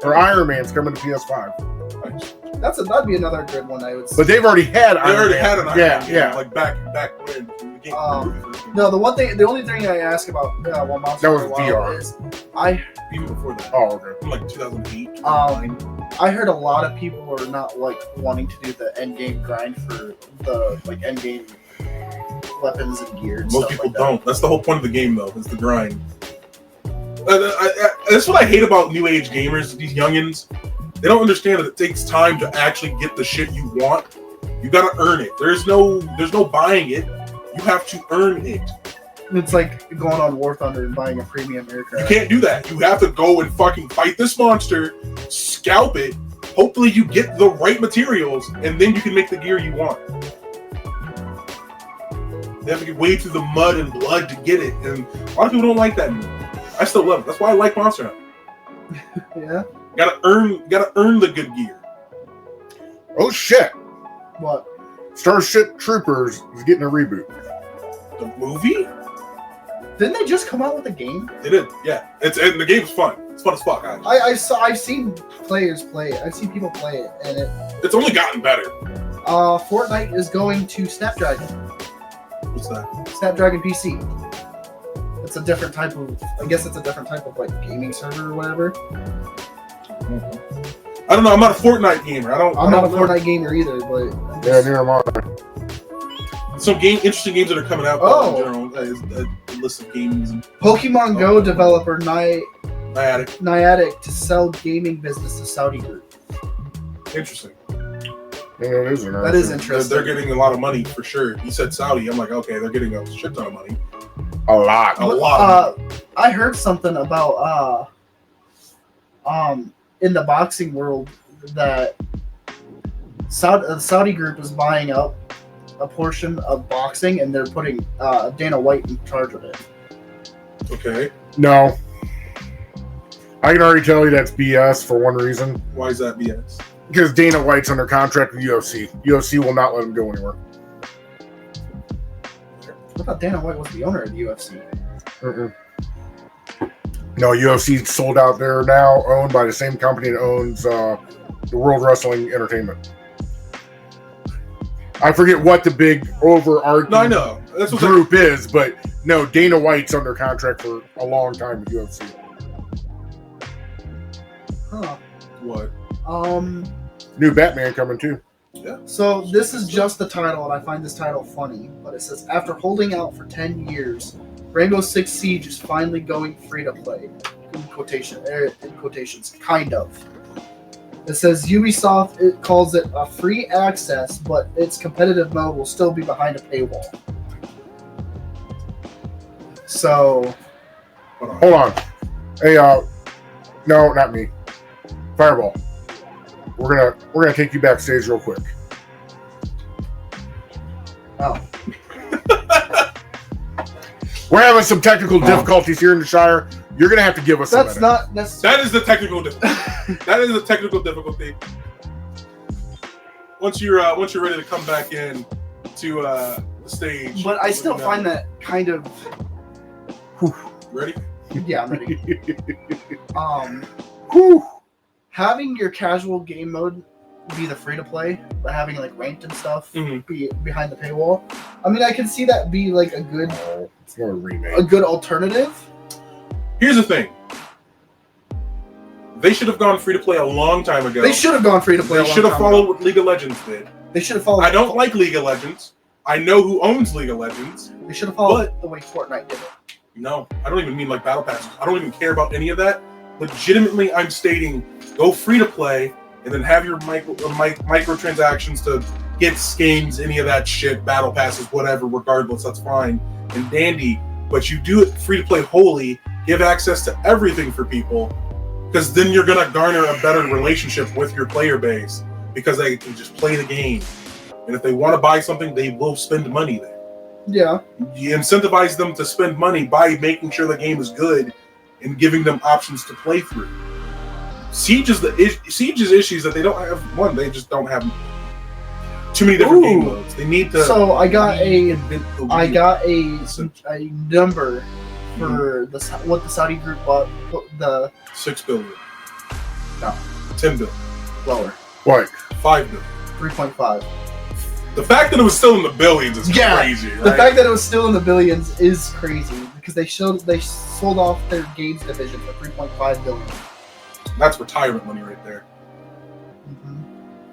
Or Iron Man's coming to PS5. Nice. That'd be another good one, I would say. But they've already had They Iron already Man. had an Iron Yeah, Man, yeah. like back when the game. No, the only thing I ask about Monster That was Hunter Wild VR. is Even before that. Oh, okay. From like 2008. 2009. I heard a lot of people are not like wanting to do the end game grind for the like end game weapons and gear. And Most stuff people like don't. That's the whole point of the game, though, is the grind. That's what I hate about new age gamers, these youngins. They don't understand that it takes time to actually get the shit you want. You gotta earn it. There's no buying it. You have to earn it. It's like going on War Thunder and buying a premium aircraft. You can't do that. You have to go and fucking fight this monster, scalp it. Hopefully you get the right materials, and then you can make the gear you want. They have to get way through the mud and blood to get it, and a lot of people don't like that anymore. I still love it. That's why I like Monster Hunter. Yeah. Gotta earn the good gear. Oh shit! What? Starship Troopers is getting a reboot. The movie? Didn't they just come out with a game? They did, yeah. And the game's fun. It's fun as fuck, actually. I've seen players play it. I've seen people play it, and It's only gotten better. Fortnite is going to Snapdragon What's that? PC. it's a different type of. I guess it's a different type of like gaming server or whatever. I don't know. I'm not a Fortnite gamer. I'm not a Fortnite gamer either, but Yeah, near am I. Some interesting games that are coming out. Oh. In general, a list of games. And Pokemon Go developer Niantic. to sell gaming business to Saudi group. Interesting. Yeah, it is interesting. That is interesting. They're getting a lot of money for sure. You said Saudi. I'm like, okay, they're getting a shit ton of money. A lot. A lot. I heard something about in the boxing world that the Saudi group is buying up a portion of boxing, and they're putting Dana White in charge of it. Okay. No. I can already tell you that's BS for one reason. Why is that BS? Because Dana White's under contract with UFC. UFC will not let him go anywhere. I thought Dana White was the owner of the UFC. Mm-mm. No, UFC sold out. They're now owned by the same company that owns the World Wrestling Entertainment. I forget what the big overarching No, I know. That's what group is, but no, Dana White's under contract for a long time with UFC. Huh. What? New Batman coming too. Yeah. So this is just the title, and I find this title funny. But it says, after holding out for 10 years, Rainbow Six Siege is finally going free to play. In quotations, kind of. It says Ubisoft calls it a free access, but its competitive mode will still be behind a paywall. So, Hold on. Hey, no, not me. Fireball. We're gonna take you backstage real quick. oh, We're having some technical difficulties here in the Shire. You're gonna have to give us a that's minute. not necessarily. That is the technical difficulty. That is the technical difficulty. Once you're ready to come back in to the stage. But I still find that kind of. Ready? Yeah, I'm ready. Whew. Having your casual game mode be the free to play, but having like ranked and stuff be behind the paywall. I mean, I can see that be like a good, Oh, it's not a remake. a good alternative. Here's the thing. They should have gone free to play a long time ago. They should have gone free to play. They should have followed what League of Legends did. They should have followed. I don't like League of Legends. I know who owns League of Legends. They should have followed the way Fortnite did it. No, I don't even mean like battle passes. I don't even care about any of that. Legitimately, I'm stating go free to play and then have your microtransactions to get skins, any of that shit, battle passes, whatever, regardless, that's fine and dandy. But you do it free to play wholly, give access to everything for people, because then you're gonna garner a better relationship with your player base because they can just play the game. And if they want to buy something, they will spend money there. Yeah. You incentivize them to spend money by making sure the game is good and giving them options to play through. Siege's issues that they don't have. One, they just don't have too many different game modes. They need to. So I got a reinvent number for what the Saudi group bought. The 6 billion. No. 10 billion. Lower. What? 5 billion. 3.5. The fact that it was still in the billions is crazy, right? The fact that it was still in the billions is crazy because they sold off their games division for 3.5 billion. That's retirement money right there. Mm-hmm.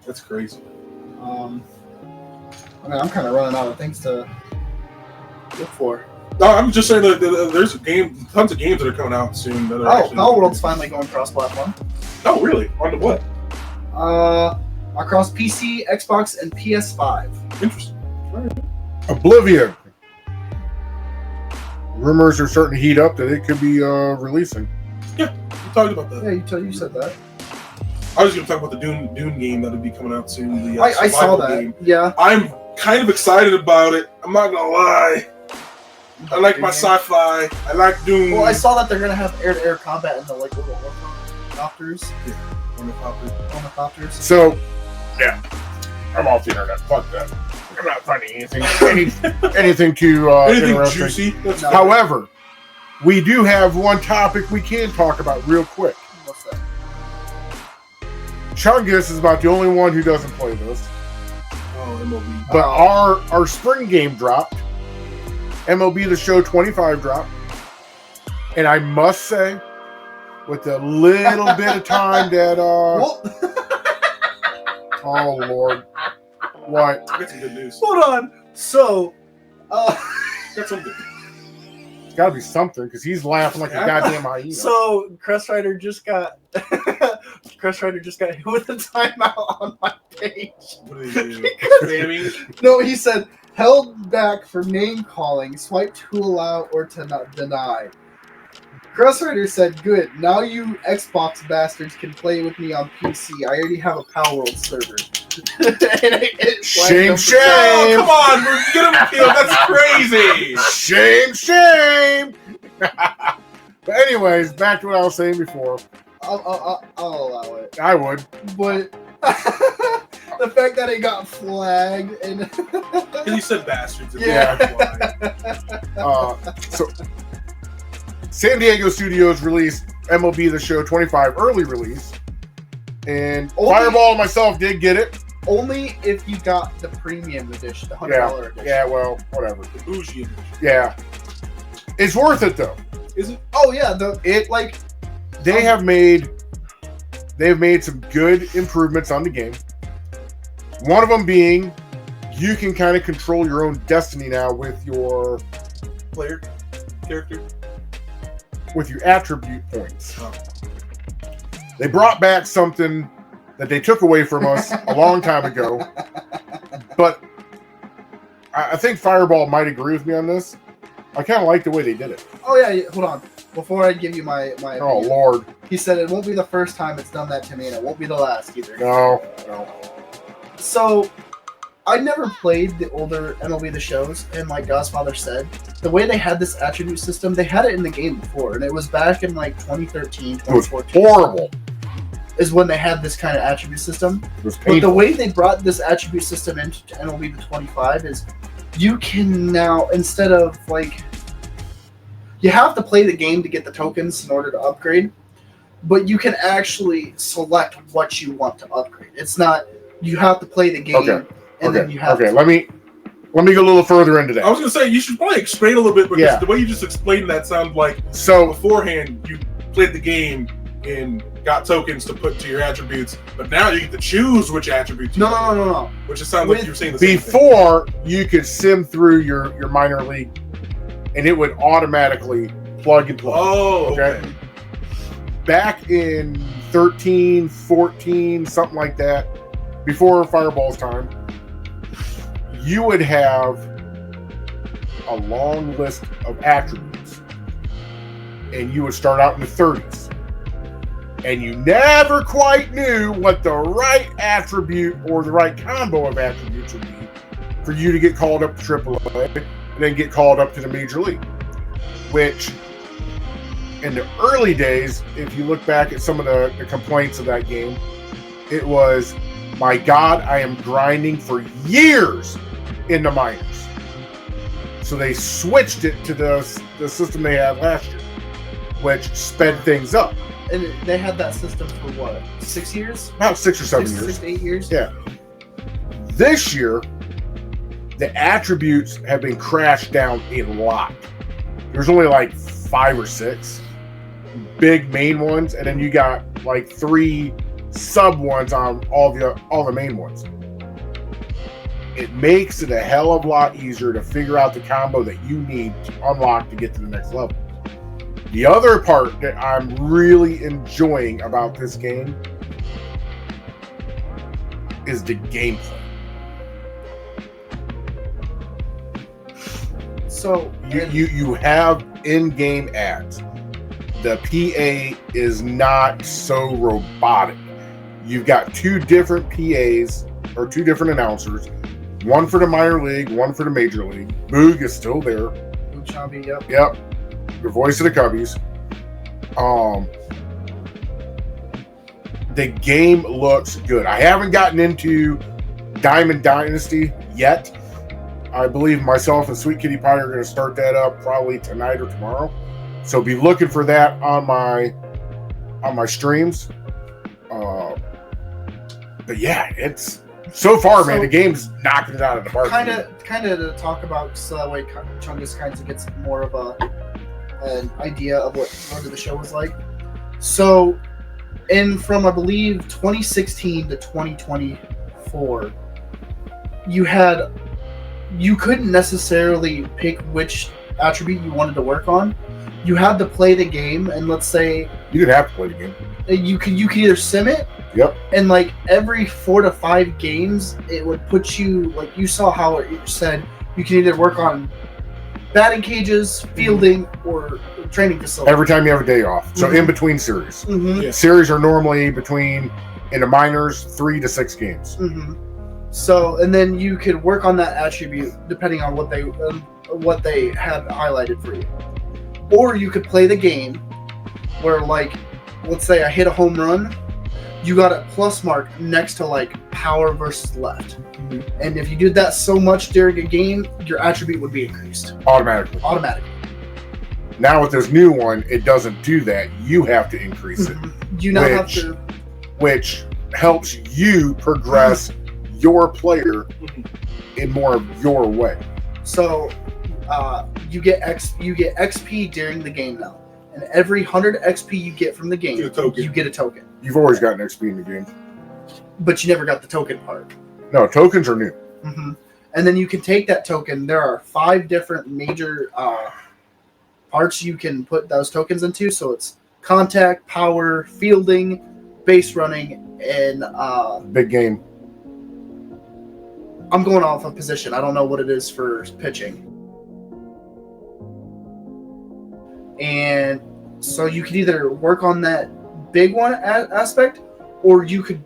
That's crazy. I mean, I'm kind of running out of things to look for. No, I'm just saying that there's tons of games that are coming out soon. That are Power World's finally going cross-platform. Oh, really? On to what? Across PC, Xbox, and PS5. Interesting. Oblivion. Rumors are starting to heat up that it could be releasing. Yeah, we talked about that. Yeah, you said that. I was going to talk about the Dune game that would be coming out soon. The I saw survival that. game. Yeah. I'm kind of excited about it. I'm not gonna lie. I like my sci-fi. I like Dune. Well, I saw that they're gonna have air-to-air combat in the like little ornithopters. Yeah, Ornithopters. So, yeah, I'm off the internet. Fuck that. I'm not finding anything anything interesting. juicy. That's No. fine. However, we do have one topic we can talk about real quick. What's that? Chungus is about the only one who doesn't play this. Oh, MLB. But our spring game dropped. MLB The Show 25 dropped. And I must say, with the little bit of time that Well, oh Lord, what? I got some good news. hold on. So, Got some good news. It's got to be something because he's laughing like a goddamn hyena. so Crest Rider just got hit with a timeout on my page. What do you do? Spamming? No, he said held back for name calling. Swipe to allow or to not deny. Crest Rider said, "Good. Now you Xbox bastards can play with me on PC. I already have a Power World server." Shame, Oh, shame, come on, we're get him killed. That's crazy. shame, shame. But anyways, back to what I was saying before. I'll allow it, I would. but the fact that it got flagged and Because he said bastards. Yeah. That's why. So, San Diego Studios released MLB The Show 25 early release, and Only- Fireball and myself did get it. only if you got the premium edition, the $100 edition. Yeah, well, whatever. The bougie edition. Yeah, it's worth it though. Is it? Oh yeah, They've made some good improvements on the game. One of them being you can kind of control your own destiny now with your Player? Character? attribute points. Oh. They brought back something that they took away from us a long time ago, but I think Fireball might agree with me on this. I kind of like the way they did it. Oh yeah, hold on. Before I give you my Oh opinion, Lord, he said it won't be the first time it's done that to me, and it won't be the last either. no. So, I never played the older MLB The Shows, and like Godfather said, the way they had this attribute system, they had it in the game before, and it was back in like 2013, It was 2014. horrible. Is when they had this kind of attribute system. It was But the painful. way they brought this attribute system into MLB The 25 is you can now, instead of like, you have to play the game to get the tokens in order to upgrade, but you can actually select what you want to upgrade. It's not, you have to play the game Okay. and then you have Okay. to. Let me go a little further into I was that. going to say, you should probably explain a little bit because Yeah. the way you just explained that sounded like So beforehand you played the game and got tokens to put to your attributes, but now you get to choose which attributes you want. No. Which it sounds like With- you were saying the same thing. before you could sim through your minor league, and it would automatically plug and play. Oh, okay. Back in 13, 14, something like that, before Fireball's time, you would have a long list of attributes, and you would start out in the 30s, and you never quite knew what the right attribute or the right combo of attributes would be for you to get called up to AAA and then get called up to the Major League, which in the early days, if you look back at some of the complaints of that game, it was, my God, I am grinding for years in the minors. So they switched it to the system they had last year, which sped things up. And they had that system for what, 6 years? About 6 or 7 years. 6 to 8 years? Yeah. This year, the attributes have been crashed down a lot. There's only like 5 or 6 big main ones, and then you got like 3 sub ones on all the main ones. It makes it a hell of a lot easier to figure out the combo that you need to unlock to get to the next level. The other part that I'm really enjoying about this game is the gameplay. So, You have in-game ads. The PA is not so robotic. You've got 2 different PAs or 2 different announcers. One for the minor league, one for the major league. Boog is still there. Uchambi, yep. Yep. The voice of the Cubbies. The game looks good. I haven't gotten into Diamond Dynasty yet. I believe myself and Sweet Kitty Pie are going to start that up probably tonight or tomorrow. So be looking for that on my streams. But yeah, it's so far, man. The game's knocking it out of the park. Kind of to talk about, so that way Chungus kind of gets more of an idea of what Road to the Show was like. So, from I believe 2016 to 2024, you couldn't necessarily pick which attribute you wanted to work on. You had to play the game, and let's say You didn't have to play the game. you could either sim it. Yep. And like every 4 to 5 games, it would put you, like you saw how it said you can either work on batting cages, fielding, or training facility. Every time you have a day off. So in between series. Mm-hmm. Yeah. Series are normally between, in the minors, 3 to 6 games. Mm-hmm. So, and then you could work on that attribute depending on what they had highlighted for you. Or you could play the game where, like, let's say I hit a home run, you got a plus mark next to like power versus left. Mm-hmm. And if you did that so much during a game, your attribute would be increased Automatically. Now with this new one, it doesn't do that. You have to increase it. You now have to, which helps you progress your player in more of your way. so you get XP during the game now. And every 100 XP you get from the game, you get a token. You've always gotten XP in the game. But you never got the token part. No, tokens are new. Mm-hmm. And then you can take that token. There are 5 different major parts you can put those tokens into. So it's contact, power, fielding, base running, and Big game. I'm going off of position. I don't know what it is for pitching. And so you could either work on that big one aspect, or you could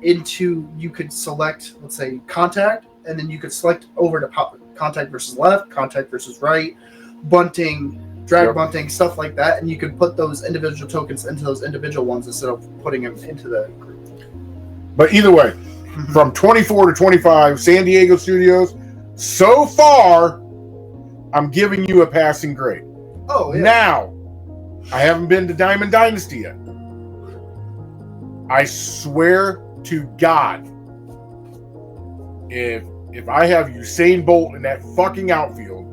you could select, let's say, contact, and then you could select over to contact versus left, contact versus right, bunting, drag bunting, stuff like that, and you could put those individual tokens into those individual ones instead of putting them into the group. But either way, from 24 to 25, San Diego studios, so far, I'm giving you a passing grade. Oh, yeah. Now, I haven't been to Diamond Dynasty yet. I swear to God, if I have Usain Bolt in that fucking outfield,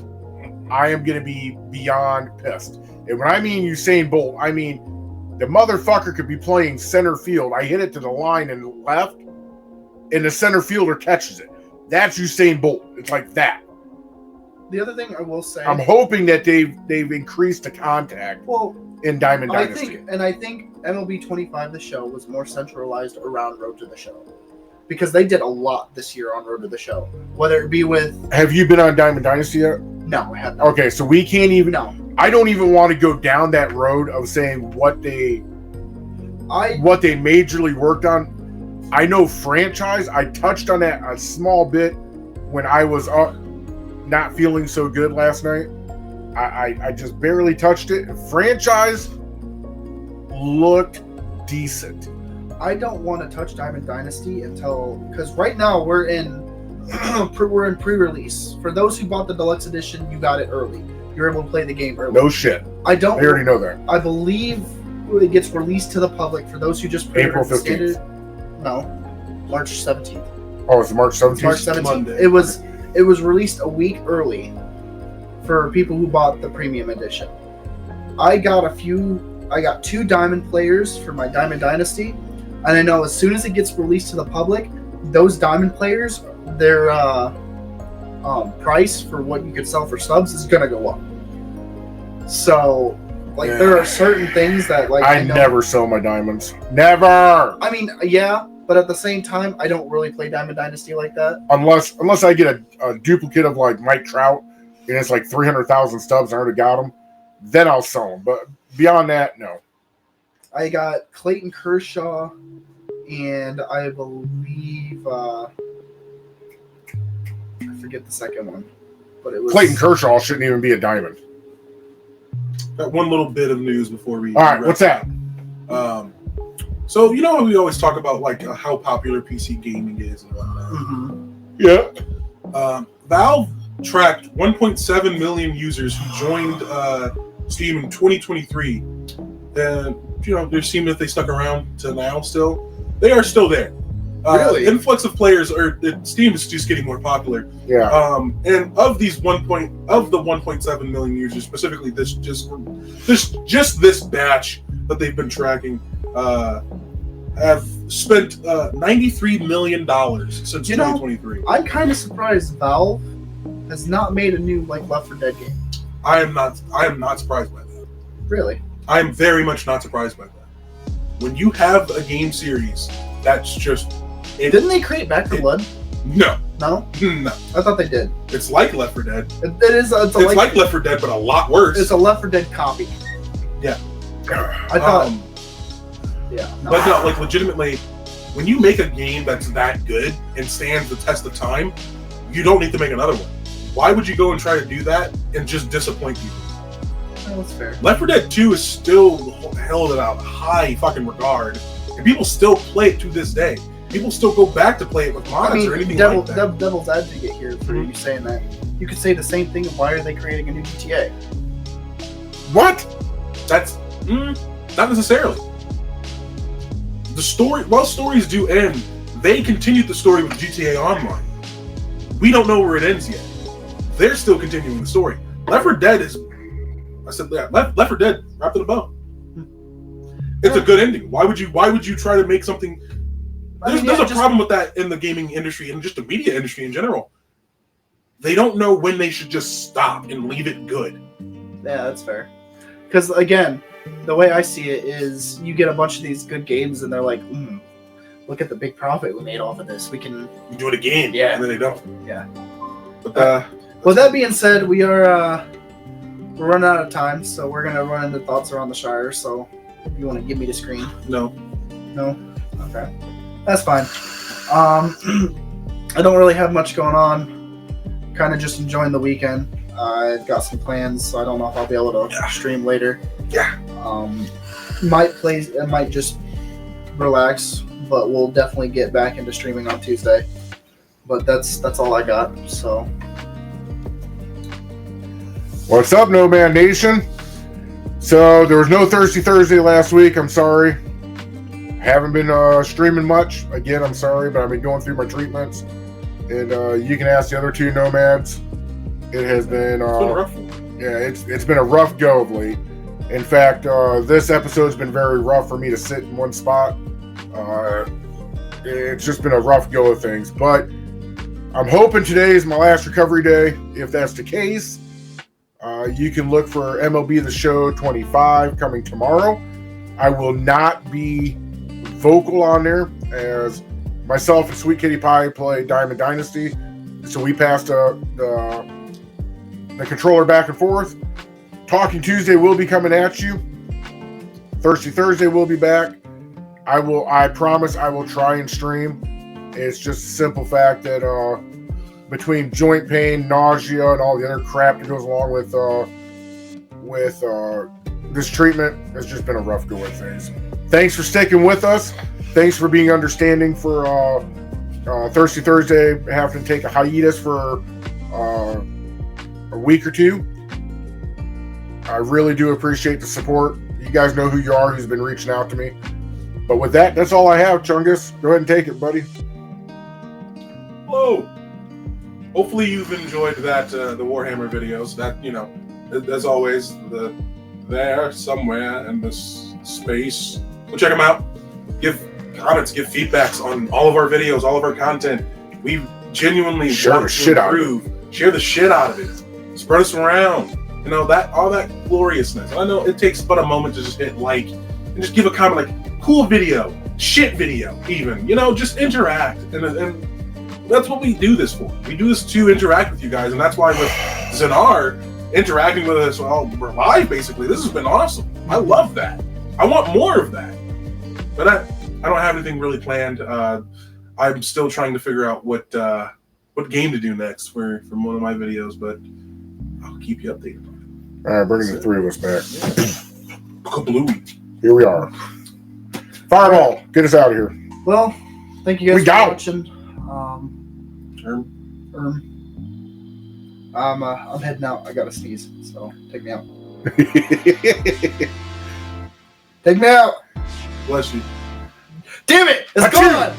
I am going to be beyond pissed. And when I mean Usain Bolt, I mean the motherfucker could be playing center field. I hit it to the line and left, and the center fielder catches it. That's Usain Bolt. It's like that. The other thing I will say, I'm hoping that they've increased the contact in Diamond Dynasty. I think MLB 25, the show, was more centralized around Road to the Show. Because they did a lot this year on Road to the Show. Whether it be with... Have you been on Diamond Dynasty yet? No, I have not. Okay, so we can't even... No. I don't even want to go down that road of saying what they majorly worked on. I know franchise. I touched on that a small bit when I was not feeling so good last night. I just barely touched it. Franchise looked decent. I don't want to touch Diamond Dynasty because right now we're in pre-release. For those who bought the deluxe edition, you got it early. You're able to play the game early. No shit. I already know that. I believe it gets released to the public for those who just April 15th. No, March 17th. Oh, it's March 17th. It's March 17th. Monday. It was released a week early for people who bought the premium edition. I got 2 diamond players for my Diamond Dynasty, and I know as soon as it gets released to the public, those diamond players, their price for what you could sell for subs is gonna go up. So, there are certain things that I never sell my diamonds. Never. I mean, yeah, but at the same time, I don't really play Diamond Dynasty like that. Unless I get a duplicate of like Mike Trout and it's like 300,000 stubs, I already got them, then I'll sell them. But beyond that, no. I got Clayton Kershaw, and I believe I forget the second one, but it was Clayton Kershaw shouldn't even be a diamond. Got one little bit of news before we. All right, what's that? So you know we always talk about like how popular PC gaming is and whatnot. Mm-hmm. Yeah. Valve tracked 1.7 million users who joined Steam in 2023. And there seemed that they stuck around to now. Still, they are still there. Really? Influx of players, or Steam is just getting more popular. Yeah. And of these 1.7 million users, specifically this batch that they've been tracking, have spent $93 million since 2023. I'm kind of surprised Valve has not made a new Left 4 Dead game. I am not surprised by that. Really? I am very much not surprised by that. When you have a game series that's just didn't they create Back 4 Blood? No. No? No. I thought they did. It's like Left 4 Dead. It is. It's like Left 4 Dead, but a lot worse. It's a Left 4 Dead copy. Yeah. I thought. Yeah. No. But no, legitimately, when you make a game that's that good and stands the test of time, you don't need to make another one. Why would you go and try to do that and just disappoint people? No, that's fair. Left 4 Dead 2 is still held in a high fucking regard, and people still play it to this day. People still go back to play it with mods or anything like that. Devil's advocate here for you saying that. You could say the same thing of why are they creating a new GTA? What? That's not necessarily. The story, while stories do end, they continued the story with GTA Online. We don't know where it ends yet. They're still continuing the story. Left 4 Dead is, I said that, Left 4 Dead wrapped in a bow. It's a good ending. Why would you try to make something? There's a problem with that in the gaming industry and just the media industry in general. They don't know when they should just stop and leave it good. Yeah, that's fair. Because again, the way I see it is, you get a bunch of these good games, and they're like, "Look at the big profit we made off of this. We can do it again." Yeah, and then they don't. Yeah. But with that being said, we're running out of time, so we're gonna run into thoughts around the Shire. So, if you want to give me the screen? No. Okay, that's fine. I don't really have much going on. Kind of just enjoying the weekend. I've got some plans, so I don't know if I'll be able to stream later. Yeah. Might just relax, but we'll definitely get back into streaming on Tuesday. But that's all I got. So, what's up, Nomad Nation? So there was no Thirsty Thursday last week. I'm sorry. Haven't been streaming much. Again, I'm sorry, but I've been going through my treatments, and you can ask the other two Nomads. It has been, it's been a rough go of late. In fact, this episode's been very rough for me to sit in one spot. It's just been a rough go of things, but I'm hoping today is my last recovery day. If that's the case, you can look for MLB The Show 25 coming tomorrow. I will not be vocal on there, as myself and Sweet Kitty Pie play Diamond Dynasty, so we passed the controller back and forth. Talking Tuesday will be coming at you. Thirsty Thursday will be back. I promise I will try and stream. It's just a simple fact that between joint pain, nausea, and all the other crap that goes along with this treatment, it's just been a rough go of things. Thanks for sticking with us. Thanks for being understanding for Thirsty Thursday having to take a hiatus for a week or two. I really do appreciate the support. You guys know who you are, who's been reaching out to me. But with that, that's all I have, Chungus. Go ahead and take it, buddy. Hello. Hopefully you've enjoyed that the Warhammer videos. That, as always, there somewhere in this space. Go check them out. Give comments, give feedbacks on all of our videos, all of our content. We genuinely share the shit out of it. Share the shit out of it. Spread us around. All that gloriousness. I know it takes but a moment to just hit like and just give a comment like, cool video, shit video, even. Just interact. And that's what we do this for. We do this to interact with you guys, and that's why with Zenar interacting with us, we're live basically. This has been awesome. I love that. I want more of that. But I don't have anything really planned. I'm still trying to figure out what game to do next for one of my videos, but I'll keep you updated on it. All right, bringing the three of us back. Kablooey. Here we are. Fireball, get us out of here. Well, thank you guys for watching. I'm heading out. I gotta sneeze, so take me out. Take me out. Bless you. Damn it! It's gone!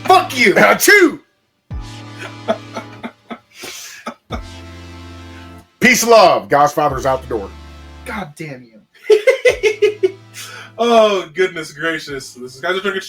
Fuck Fuck you. Achoo! Peace, love. God's Father's out the door. God damn you. Oh, goodness gracious. This guy's a drinking